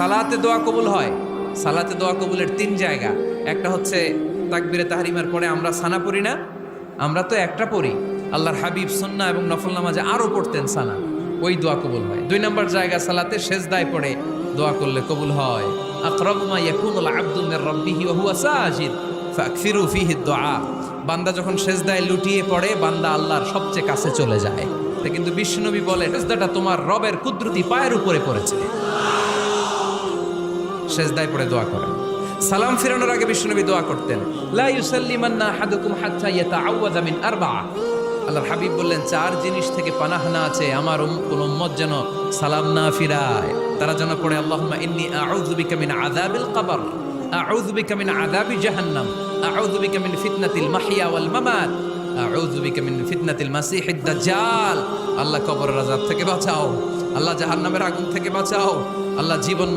সালাতে দোয়া কবুল হয়। সালাতে দোয়া কবুলের তিন জায়গা। একটা হচ্ছে তাকবীরে তাহরিমার পরে আমরা সানা পড়ি না, আমরা তো একটা পড়ি, আল্লাহর হাবিব সুন্নাহ এবং নফল নামাজে আরো পড়তেন সানা, ওই দোয়া কবুল হয়। দুই নম্বর জায়গা সালাতে সেজদায় পড়ে দোয়া করলে কবুল হয়। আকরাবু মা ইয়াকুনুল আবদু মির রাব্বিহি ওয়া হুয়া সাজিদ ফাকসিরু ফীহি দুআ। বান্দা যখন সেজদায় লুটিয়ে পড়ে বান্দা আল্লাহর সবচেয়ে কাছে চলে যায়। তা কিন্তু বিশ্বনবী বলে সেজদাটা তোমার রবের কুদরতি পায়ের উপরে পড়েছে, সেজদায় পড়ে দোয়া করেন। সালাম ফিরানোর আগে বিশ্বনবী দোয়া করতেন, লা ইউসাল্লিমান্না আহাদুকুম হাত্তা ইয়াতাআওয়াযা মিন আরবা'a। আল্লাহর হাবিব বললেন, চার জিনিস থেকে পানাহ না আছে আমার কোন উম্মত যেন সালাম না ফিরায়। তারা যেন পড়ে আল্লাহুম্মা ইন্নী আউযু বিকা মিন আযাবিল কবর, আউযু বিকা মিন আযাবি জাহান্নাম, আউযু বিকা মিন ফিতনাতিল মাহইয়া ওয়াল মামাত, আউযু বিকা মিন ফিতনাতিল মাসিহিদ দাজ্জাল। আল্লাহ কবরের আযাব থেকে বাঁচাও, আল্লাহ জাহান্নামের আগুন থেকে বাঁচাও, আল্লাহ জীবন